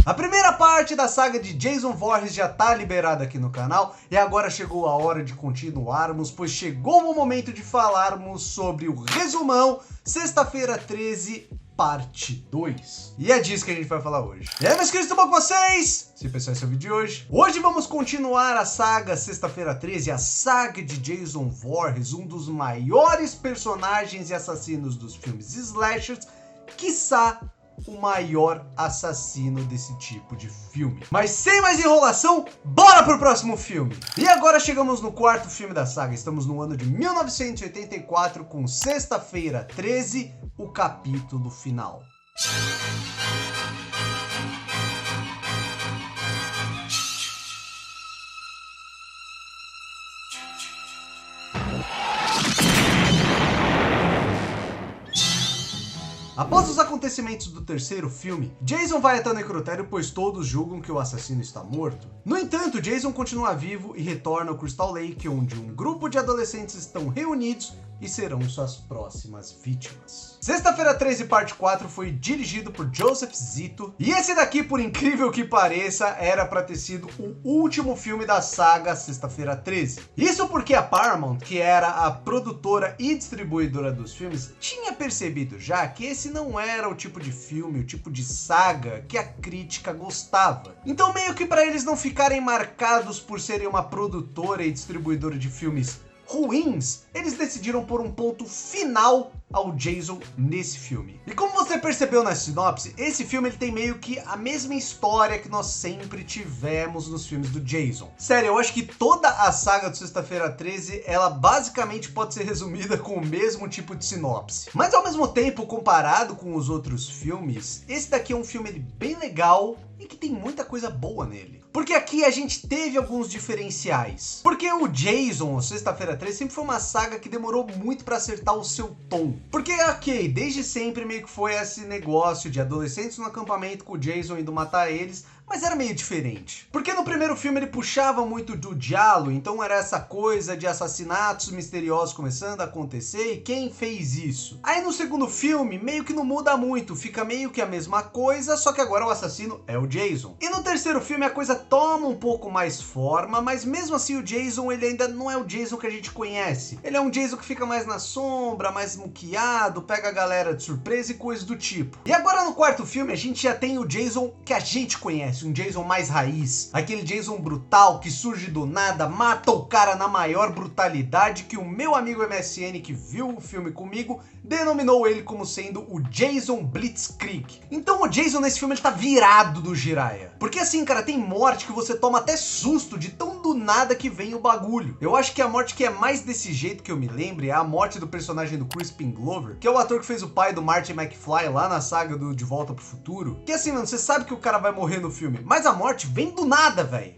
A primeira parte da saga de Jason Voorhees já tá liberada aqui no canal e agora chegou a hora de continuarmos, pois chegou o momento de falarmos sobre o resumão Sexta-feira 13, parte 2. E é disso que a gente vai falar hoje. E aí, meus queridos, tudo bom com vocês? Se pessoal, esse é o vídeo de hoje. Hoje vamos continuar a saga Sexta-feira 13, a saga de Jason Voorhees, um dos maiores personagens e assassinos dos filmes slashers, quiçá o maior assassino desse tipo de filme. Mas sem mais enrolação, bora pro próximo filme! E agora chegamos no quarto filme da saga. Estamos no ano de 1984 com Sexta-feira 13, o capítulo final. Após os acontecimentos do terceiro filme, Jason vai até o necrotério, pois todos julgam que o assassino está morto. No entanto, Jason continua vivo e retorna ao Crystal Lake, onde um grupo de adolescentes estão reunidos e serão suas próximas vítimas. Sexta-feira 13, parte 4 foi dirigido por Joseph Zito, e esse daqui, por incrível que pareça, era para ter sido o último filme da saga Sexta-feira 13. Isso porque a Paramount, que era a produtora e distribuidora dos filmes, tinha percebido já que esse não era o tipo de filme, o tipo de saga que a crítica gostava. Então, meio que para eles não ficarem marcados por serem uma produtora e distribuidora de filmes ruins, eles decidiram pôr um ponto final ao Jason nesse filme. E como você percebeu na sinopse, esse filme ele tem meio que a mesma história que nós sempre tivemos nos filmes do Jason. Sério, eu acho que toda a saga do Sexta-feira 13, ela basicamente pode ser resumida com o mesmo tipo de sinopse. Mas ao mesmo tempo, comparado com os outros filmes, esse daqui é um filme bem legal e que tem muita coisa boa nele. Porque aqui a gente teve alguns diferenciais. Porque o Jason, Sexta-feira 13, sempre foi uma saga que demorou muito para acertar o seu tom. Porque, ok, desde sempre meio que foi esse negócio de adolescentes no acampamento com o Jason indo matar eles, mas era meio diferente. Porque no primeiro filme ele puxava muito do giallo, então era essa coisa de assassinatos misteriosos começando a acontecer, e quem fez isso? Aí no segundo filme meio que não muda muito, fica meio que a mesma coisa, só que agora o assassino é o Jason. E no terceiro filme a coisa toma um pouco mais forma, mas mesmo assim o Jason ele ainda não é o Jason que a gente conhece. Ele é um Jason que fica mais na sombra, mais muquiado, pega a galera de surpresa e coisas do tipo. E agora no quarto filme a gente já tem o Jason que a gente conhece, um Jason mais raiz, aquele Jason brutal que surge do nada, mata o cara na maior brutalidade, que o meu amigo MSN que viu o filme comigo denominou ele como sendo o Jason Blitzkrieg. Então o Jason nesse filme ele tá virado do Jiraiya. Porque assim, cara, tem morte que você toma até susto de tão do nada que vem o bagulho. Eu acho que a morte que é mais desse jeito que eu me lembre é a morte do personagem do Crispin Glover, que é o ator que fez o pai do Marty McFly lá na saga do De Volta pro Futuro. Que assim, mano, você sabe que o cara vai morrer no filme, mas a morte vem do nada, velho.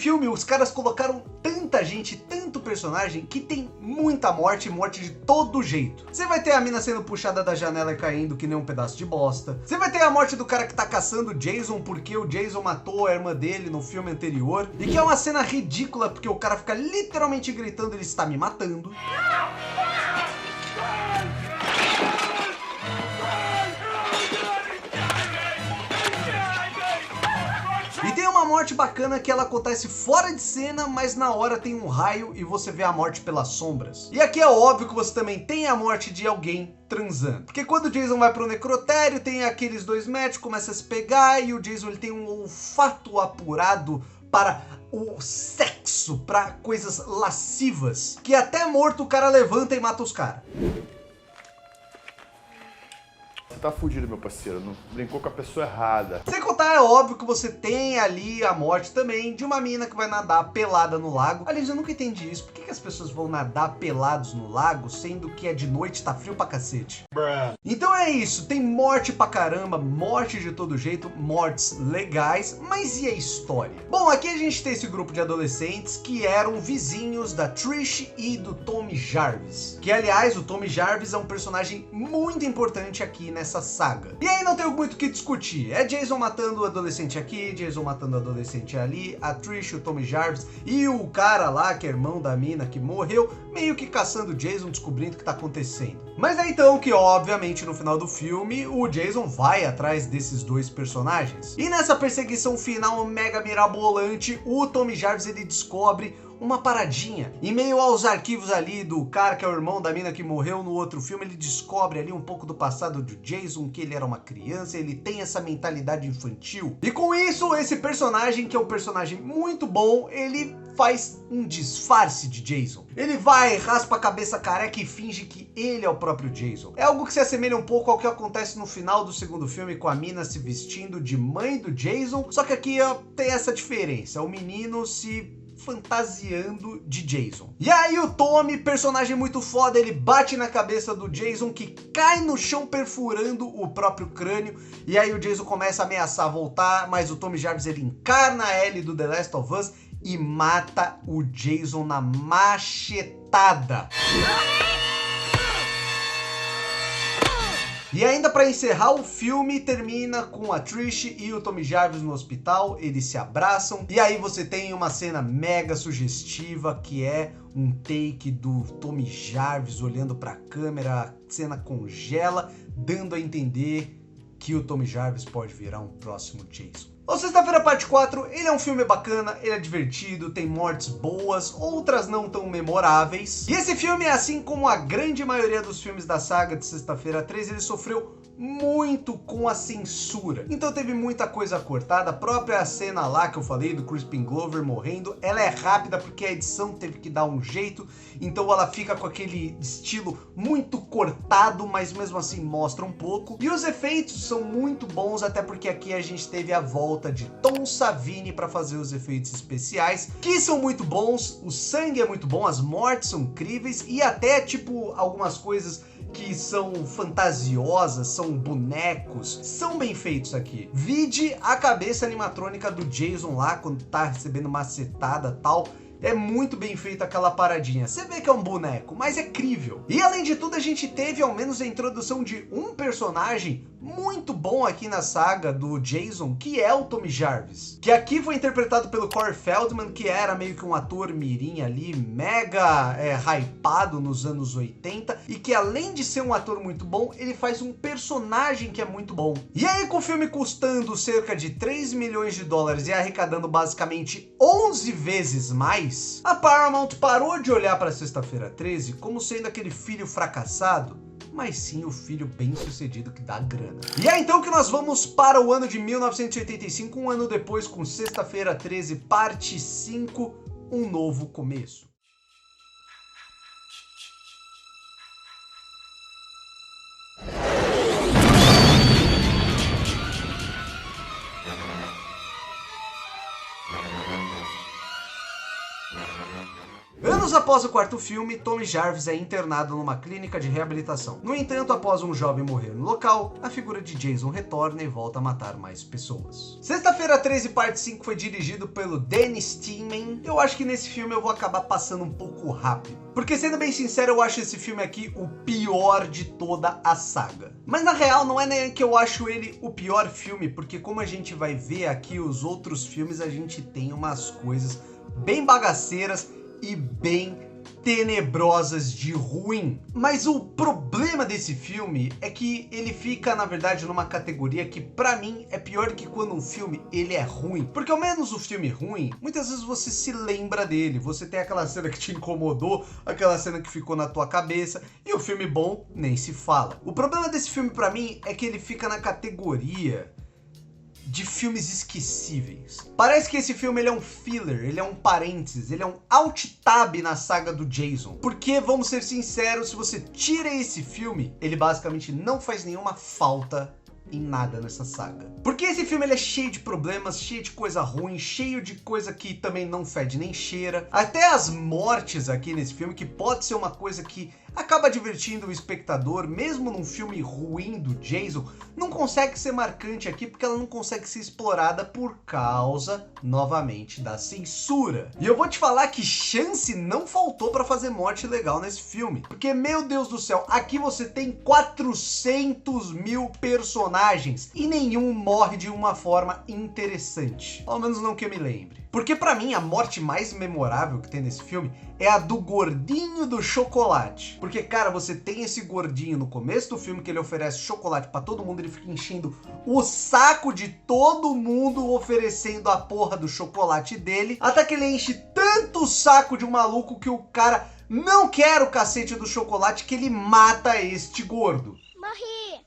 Filme, os caras colocaram tanta gente, tanto personagem, que tem muita morte, morte de todo jeito. Você vai ter a mina sendo puxada da janela e caindo que nem um pedaço de bosta. Você vai ter a morte do cara que tá caçando o Jason porque o Jason matou a irmã dele no filme anterior. E que é uma cena ridícula porque o cara fica literalmente gritando, ele está me matando. E tem uma morte bacana que ela acontece fora de cena, mas na hora tem um raio e você vê a morte pelas sombras. E aqui é óbvio que você também tem a morte de alguém transando. Porque quando o Jason vai pro necrotério, tem aqueles dois médicos, começa a se pegar e o Jason ele tem um olfato apurado para o sexo, para coisas lascivas, que até morto o cara levanta e mata os caras. Você tá fudido, meu parceiro, não brincou com a pessoa errada. Sem contar, é óbvio que você tem ali a morte também de uma mina que vai nadar pelada no lago. Aliás, eu nunca entendi isso. Por que que as pessoas vão nadar pelados no lago, sendo que é de noite, tá frio pra cacete? Então é isso, tem morte pra caramba, morte de todo jeito, mortes legais, mas e a história? Bom, aqui a gente tem esse grupo de adolescentes que eram vizinhos da Trish e do Tommy Jarvis. Que, aliás, o Tommy Jarvis é um personagem muito importante aqui nessa saga. E aí não tem muito o que discutir, é Jason matando o adolescente aqui, Jason matando o adolescente ali, a Trish, o Tommy Jarvis e o cara lá, que é irmão da mina que morreu, meio que caçando o Jason, descobrindo o que tá acontecendo. Mas é então que, obviamente, no final do filme, o Jason vai atrás desses dois personagens. E nessa perseguição final mega mirabolante, o Tommy Jarvis, ele descobre uma paradinha. Em meio aos arquivos ali do cara que é o irmão da mina que morreu no outro filme, ele descobre ali um pouco do passado do Jason, que ele era uma criança, ele tem essa mentalidade infantil. E com isso, esse personagem, que é um personagem muito bom, ele faz um disfarce de Jason. Ele vai, raspa a cabeça careca e finge que ele é o próprio Jason. É algo que se assemelha um pouco ao que acontece no final do segundo filme, com a mina se vestindo de mãe do Jason, só que aqui tem essa diferença, o menino se fantasiando de Jason. E aí o Tommy, personagem muito foda, ele bate na cabeça do Jason, que cai no chão perfurando o próprio crânio, e aí o Jason começa a ameaçar voltar, mas o Tommy Jarvis, ele encarna a Ellie do The Last of Us e mata o Jason na machetada. E ainda para encerrar, o filme termina com a Trish e o Tommy Jarvis no hospital, eles se abraçam, e aí você tem uma cena mega sugestiva, que é um take do Tommy Jarvis olhando para a câmera, a cena congela, dando a entender que o Tommy Jarvis pode virar um próximo Jason. O Sexta-feira Parte 4, ele é um filme bacana, ele é divertido, tem mortes boas, outras não tão memoráveis. E esse filme, assim como a grande maioria dos filmes da saga de Sexta-feira 13, ele sofreu muito com a censura. Então teve muita coisa cortada, a própria cena lá que eu falei do Crispin Glover morrendo, ela é rápida porque a edição teve que dar um jeito, então ela fica com aquele estilo muito cortado, mas mesmo assim mostra um pouco. E os efeitos são muito bons, até porque aqui a gente teve a volta de Tom Savini para fazer os efeitos especiais, que são muito bons, o sangue é muito bom, as mortes são incríveis e até tipo algumas coisas que são fantasiosas, são bonecos, são bem feitos aqui. Vide a cabeça animatrônica do Jason lá, quando tá recebendo macetada e tal. É muito bem feita aquela paradinha. Você vê que é um boneco, mas é crível. E além de tudo, a gente teve ao menos a introdução de um personagem muito bom aqui na saga do Jason, que é o Tommy Jarvis. Que aqui foi interpretado pelo Corey Feldman, que era meio que um ator mirim ali, mega hypado nos anos 80. E que além de ser um ator muito bom, ele faz um personagem que é muito bom. E aí com o filme custando cerca de 3 milhões de dólares e arrecadando basicamente 11 vezes mais, a Paramount parou de olhar para Sexta-feira 13 como sendo aquele filho fracassado, mas sim o filho bem sucedido que dá grana. E é então que nós vamos para o ano de 1985, um ano depois, com Sexta-feira 13 parte 5, um novo começo. Anos após o quarto filme, Tommy Jarvis é internado numa clínica de reabilitação. No entanto, após um jovem morrer no local, a figura de Jason retorna e volta a matar mais pessoas. Sexta-feira 13, parte 5 foi dirigido pelo Danny Steeman. Eu acho que nesse filme eu vou acabar passando um pouco rápido, porque sendo bem sincero, eu acho esse filme aqui o pior de toda a saga. Mas na real, não é nem que eu acho ele o pior filme, porque como a gente vai ver aqui os outros filmes, a gente tem umas coisas bem bagaceiras e bem tenebrosas de ruim. Mas o problema desse filme é que ele fica, na verdade, numa categoria que pra mim é pior que quando um filme ele é ruim. Porque ao menos o filme ruim, muitas vezes você se lembra dele, você tem aquela cena que te incomodou, aquela cena que ficou na tua cabeça, e o filme bom nem se fala. O problema desse filme pra mim é que ele fica na categoria de filmes esquecíveis. Parece que esse filme ele é um filler, ele é um parênteses, ele é um alt-tab na saga do Jason. Porque, vamos ser sinceros, se você tira esse filme, ele basicamente não faz nenhuma falta em nada nessa saga. Porque esse filme ele é cheio de problemas, cheio de coisa ruim, cheio de coisa que também não fede nem cheira. Até as mortes aqui nesse filme, que pode ser uma coisa que acaba divertindo o espectador, mesmo num filme ruim do Jason, não consegue ser marcante aqui porque ela não consegue ser explorada por causa, novamente, da censura. E eu vou te falar que chance não faltou pra fazer morte legal nesse filme. Porque, meu Deus do céu, aqui você tem 400 mil personagens e nenhum morre de uma forma interessante. Ao menos não que eu me lembre. Porque pra mim a morte mais memorável que tem nesse filme é a do gordinho do chocolate. Porque, cara, você tem esse gordinho no começo do filme que ele oferece chocolate pra todo mundo, ele fica enchendo o saco de todo mundo oferecendo a porra do chocolate dele, até que ele enche tanto o saco de um maluco que o cara não quer o cacete do chocolate que ele mata este gordo. Morri!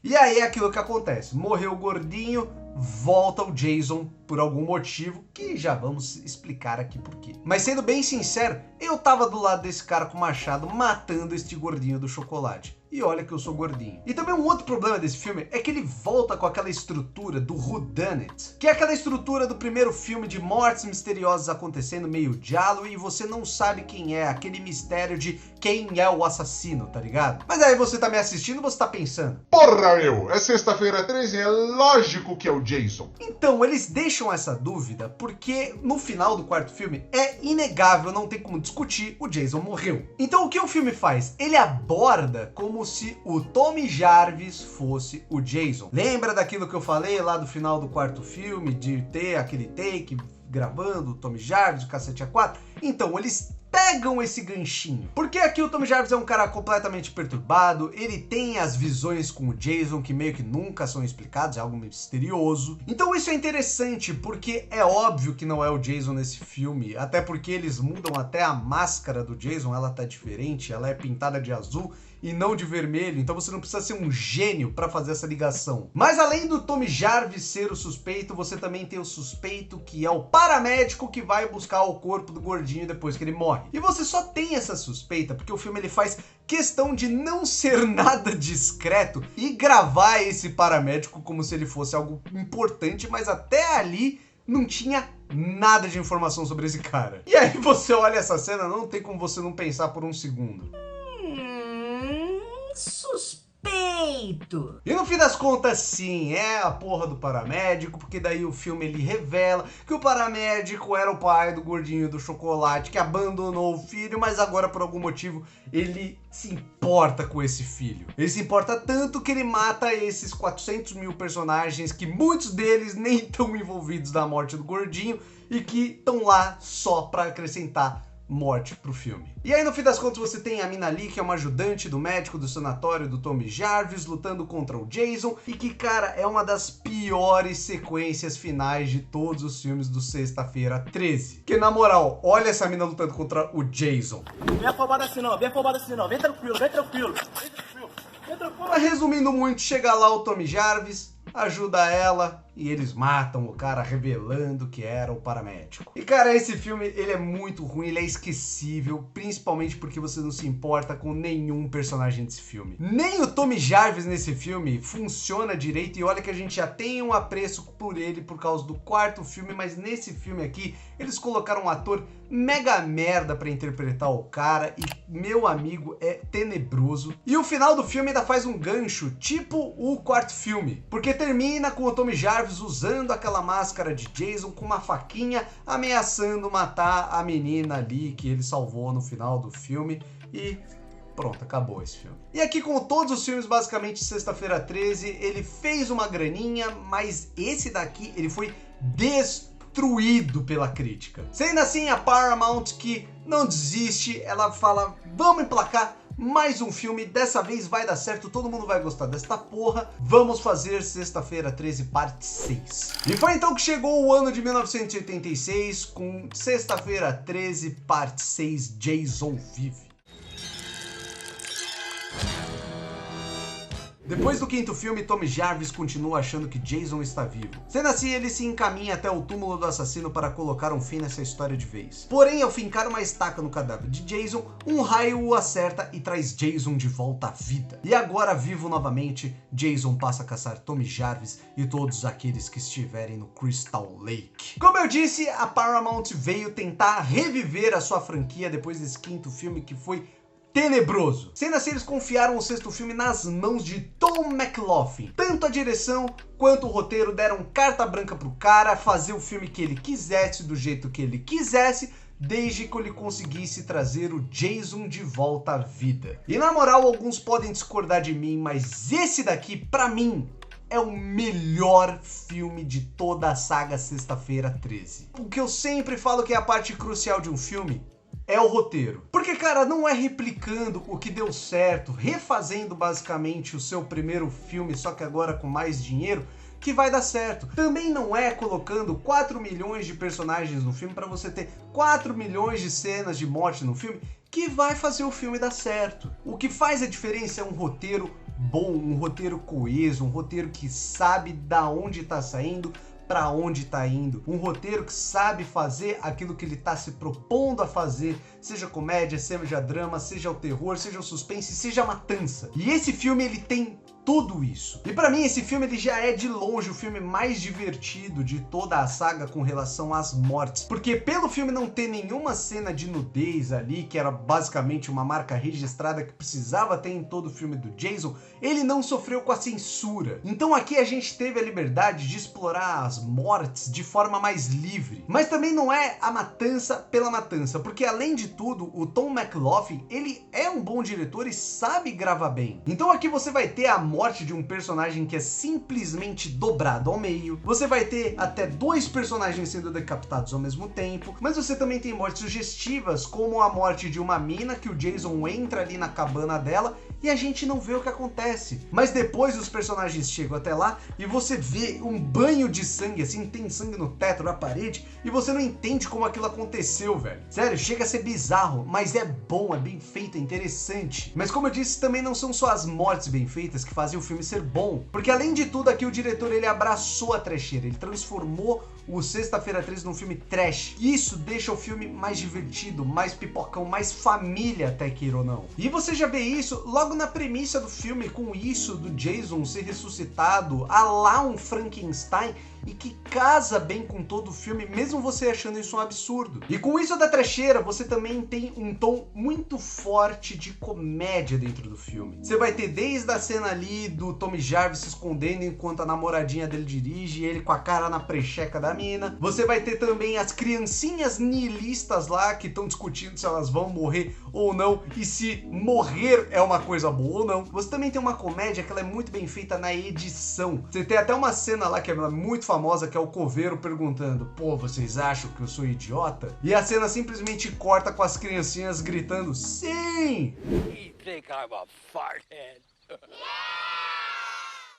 E aí é aquilo que acontece. Morreu o gordinho, volta o Jason por algum motivo, que já vamos explicar aqui por quê. Mas sendo bem sincero, eu tava do lado desse cara com o machado matando este gordinho do chocolate. E olha que eu sou gordinho. E também um outro problema desse filme é que ele volta com aquela estrutura do whodunit, que é aquela estrutura do primeiro filme de mortes misteriosas acontecendo meio giallo e você não sabe quem é, aquele mistério de quem é o assassino, tá ligado? Mas aí você tá me assistindo e você tá pensando: porra, meu, é sexta-feira 13, é lógico que é o Jason. Então, eles deixam essa dúvida porque no final do quarto filme é inegável, não tem como discutir, o Jason morreu. Então o que o filme faz? Ele aborda como se o Tommy Jarvis fosse o Jason. Lembra daquilo que eu falei lá do final do quarto filme, de ter aquele take gravando o Tommy Jarvis, o cacete A4? Então, eles pegam esse ganchinho. Porque aqui o Tommy Jarvis é um cara completamente perturbado, ele tem as visões com o Jason que meio que nunca são explicadas, é algo misterioso. Então isso é interessante, porque é óbvio que não é o Jason nesse filme, até porque eles mudam até a máscara do Jason, ela tá diferente, ela é pintada de azul e não de vermelho, então você não precisa ser um gênio para fazer essa ligação. Mas além do Tommy Jarvis ser o suspeito, você também tem o suspeito que é o paramédico que vai buscar o corpo do gordinho depois que ele morre. E você só tem essa suspeita porque o filme ele faz questão de não ser nada discreto e gravar esse paramédico como se ele fosse algo importante, mas até ali não tinha nada de informação sobre esse cara. E aí você olha essa cena, não tem como você não pensar por um segundo: suspeito. E no fim das contas, sim, é a porra do paramédico, porque daí o filme ele revela que o paramédico era o pai do gordinho do chocolate que abandonou o filho, mas agora por algum motivo ele se importa com esse filho. Ele se importa tanto que ele mata esses 400 mil personagens, que muitos deles nem estão envolvidos na morte do gordinho e que estão lá só pra acrescentar morte pro filme. E aí no fim das contas você tem a Mina Lee, que é uma ajudante do médico do sanatório do Tommy Jarvis, lutando contra o Jason, e que, cara, é uma das piores sequências finais de todos os filmes do Sexta-feira 13. Que na moral, olha essa mina lutando contra o Jason. Vem afobado assim não, vem afobado assim não, vem tranquilo, vem tranquilo. Mas resumindo muito, chega lá o Tommy Jarvis, ajuda ela e eles matam o cara revelando que era o paramédico. E cara, esse filme ele é muito ruim, ele é esquecível, principalmente porque você não se importa com nenhum personagem desse filme. Nem o Tommy Jarvis nesse filme funciona direito, e olha que a gente já tem um apreço por ele por causa do quarto filme, mas nesse filme aqui eles colocaram um ator mega merda pra interpretar o cara e, meu amigo, é tenebroso. E o final do filme ainda faz um gancho, tipo o quarto filme, porque termina com o Tommy Jarvis usando aquela máscara de Jason com uma faquinha, ameaçando matar a menina ali que ele salvou no final do filme, e pronto, acabou esse filme. E aqui, como todos os filmes basicamente Sexta-feira 13, ele fez uma graninha, mas esse daqui ele foi destruído pela crítica. Sendo assim, a Paramount, que não desiste, ela fala: vamos emplacar mais um filme, dessa vez vai dar certo, todo mundo vai gostar desta porra, vamos fazer Sexta-feira 13 parte 6. E foi então que chegou o ano de 1986 com Sexta-feira 13 parte 6, Jason Vive. Depois do quinto filme, Tommy Jarvis continua achando que Jason está vivo. Sendo assim, ele se encaminha até o túmulo do assassino para colocar um fim nessa história de vez. Porém, ao fincar uma estaca no cadáver de Jason, um raio o acerta e traz Jason de volta à vida. E agora, vivo novamente, Jason passa a caçar Tommy Jarvis e todos aqueles que estiverem no Crystal Lake. Como eu disse, a Paramount veio tentar reviver a sua franquia depois desse quinto filme que foi tenebroso. Sendo assim, eles confiaram o sexto filme nas mãos de Tom McLoughlin. Tanto a direção quanto o roteiro deram carta branca pro cara fazer o filme que ele quisesse, do jeito que ele quisesse, desde que ele conseguisse trazer o Jason de volta à vida. E na moral, alguns podem discordar de mim, mas esse daqui, pra mim, é o melhor filme de toda a saga Sexta-feira 13. O que eu sempre falo que é a parte crucial de um filme é o roteiro. Porque, cara, não é replicando o que deu certo, refazendo basicamente o seu primeiro filme, só que agora com mais dinheiro, que vai dar certo. Também não é colocando 4 milhões de personagens no filme para você ter 4 milhões de cenas de morte no filme que vai fazer o filme dar certo. O que faz a diferença é um roteiro bom, um roteiro coeso, um roteiro que sabe da onde tá saindo, para onde tá indo, um roteiro que sabe fazer aquilo que ele tá se propondo a fazer, seja comédia, seja drama, seja o terror, seja o suspense, seja a matança. E esse filme ele tem tudo isso. E pra mim esse filme ele já é de longe o filme mais divertido de toda a saga com relação às mortes, porque pelo filme não ter nenhuma cena de nudez ali, que era basicamente uma marca registrada que precisava ter em todo o filme do Jason, ele não sofreu com a censura. Então aqui a gente teve a liberdade de explorar as mortes de forma mais livre. Mas também não é a matança pela matança, porque além de tudo, o Tom McLoughlin, ele é um bom diretor e sabe gravar bem. Então aqui você vai ter a morte de um personagem que é simplesmente dobrado ao meio, você vai ter até 2 personagens sendo decapitados ao mesmo tempo, mas você também tem mortes sugestivas, como a morte de uma mina que o Jason entra ali na cabana dela e a gente não vê o que acontece. Mas depois os personagens chegam até lá e você vê um banho de sangue, assim, tem sangue no teto, na parede, e você não entende como aquilo aconteceu, velho. Sério, chega a ser bizarro, mas é bom, é bem feito, é interessante. Mas como eu disse, também não são só as mortes bem feitas que fazem o filme ser bom, porque além de tudo aqui o diretor ele abraçou a trecheira, ele transformou o Sexta-feira 13 num filme trash. Isso deixa o filme mais divertido, mais pipocão, mais família, até queira ou não. E você já vê isso logo na premissa do filme, com isso do Jason ser ressuscitado a lá um Frankenstein, e que casa bem com todo o filme, mesmo você achando isso um absurdo. E com isso da trecheira, você também tem um tom muito forte de comédia dentro do filme. Você vai ter desde a cena ali do Tommy Jarvis se escondendo enquanto a namoradinha dele dirige, e ele com a cara na precheca da mina. Você vai ter também as criancinhas nihilistas lá, que estão discutindo se elas vão morrer ou não, e se morrer é uma coisa boa ou não. Você também tem uma comédia que ela é muito bem feita na edição. Você tem até uma cena lá que é muito famosa, que é o coveiro perguntando: pô, vocês acham que eu sou idiota? E a cena simplesmente corta com as criancinhas gritando: sim! You think I'm a farthead?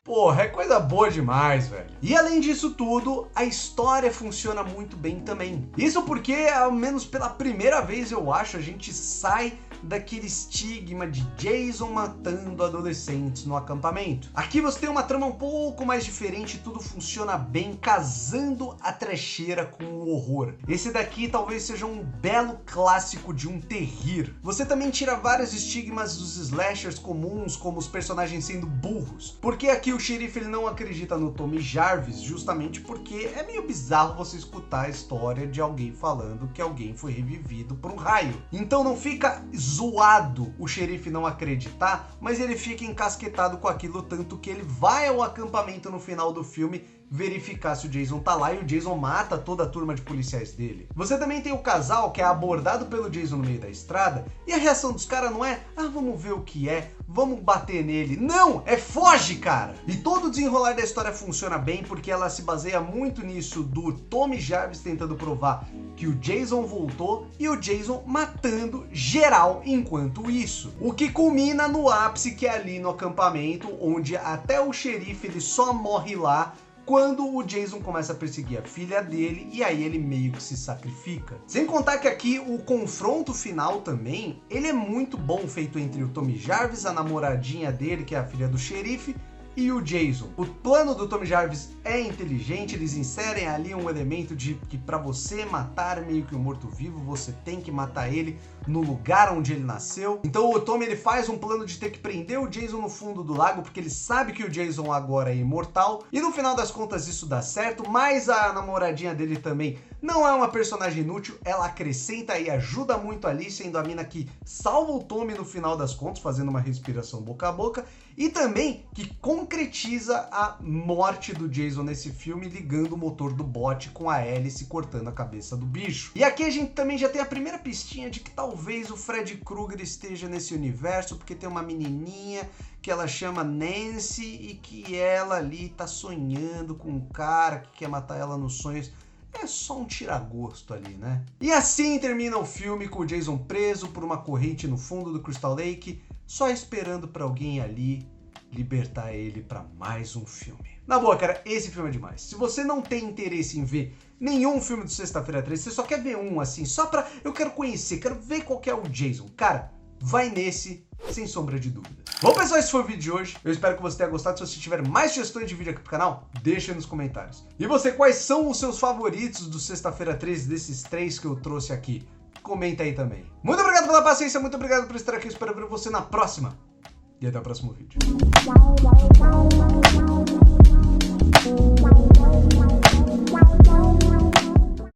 Porra, é coisa boa demais, velho. E além disso tudo, a história funciona muito bem também. Isso porque, ao menos pela primeira vez, eu acho, a gente sai daquele estigma de Jason matando adolescentes no acampamento. Aqui você tem uma trama um pouco mais diferente, tudo funciona bem, casando a trecheira com o horror. Esse daqui talvez seja um belo clássico de um terrir. Você também tira vários estigmas dos slashers comuns, como os personagens sendo burros. Porque aqui o xerife ele não acredita no Tommy Jarvis, justamente porque é meio bizarro você escutar a história de alguém falando que alguém foi revivido por um raio. Então não fica zoado o xerife não acreditar, mas ele fica encasquetado com aquilo, tanto que ele vai ao acampamento no final do filme verificar se o Jason tá lá, e o Jason mata toda a turma de policiais dele. Você também tem o casal que é abordado pelo Jason no meio da estrada, e a reação dos caras não é: ah, vamos ver o que é, vamos bater nele. Não, é foge, cara! E todo o desenrolar da história funciona bem, porque ela se baseia muito nisso do Tommy Jarvis tentando provar que o Jason voltou, e o Jason matando geral enquanto isso. O que culmina no ápice, que é ali no acampamento, onde até o xerife ele só morre lá quando o Jason começa a perseguir a filha dele e aí ele meio que se sacrifica. Sem contar que aqui o confronto final também, ele é muito bom, feito entre o Tommy Jarvis, a namoradinha dele, que é a filha do xerife, e o Jason. O plano do Tommy Jarvis é inteligente, eles inserem ali um elemento de que para você matar meio que um morto-vivo, você tem que matar ele no lugar onde ele nasceu. Então o Tommy ele faz um plano de ter que prender o Jason no fundo do lago, porque ele sabe que o Jason agora é imortal, e no final das contas isso dá certo, mas a namoradinha dele também não é uma personagem inútil, ela acrescenta e ajuda muito ali, sendo a mina que salva o Tommy no final das contas, fazendo uma respiração boca a boca, e também que concretiza a morte do Jason nesse filme, ligando o motor do bote com a hélice cortando a cabeça do bicho. E aqui a gente também já tem a primeira pistinha de que talvez o Freddy Krueger esteja nesse universo, porque tem uma menininha que ela chama Nancy e que ela ali tá sonhando com um cara que quer matar ela nos sonhos. É só um tiragosto ali, né? E assim termina o filme com o Jason preso por uma corrente no fundo do Crystal Lake, só esperando pra alguém ali libertar ele pra mais um filme. Na boa, cara, esse filme é demais. Se você não tem interesse em ver nenhum filme do Sexta-feira 13, você só quer ver um assim, só pra... eu quero conhecer, quero ver qual que é o Jason. Cara, vai nesse, sem sombra de dúvida. Bom, pessoal, esse foi o vídeo de hoje. Eu espero que você tenha gostado. Se você tiver mais sugestões de vídeo aqui pro canal, deixa nos comentários. E você, quais são os seus favoritos do Sexta-feira 13, desses 3 que eu trouxe aqui? Comenta aí também. Muito obrigado pela paciência, muito obrigado por estar aqui. Espero ver você na próxima. E até o próximo vídeo.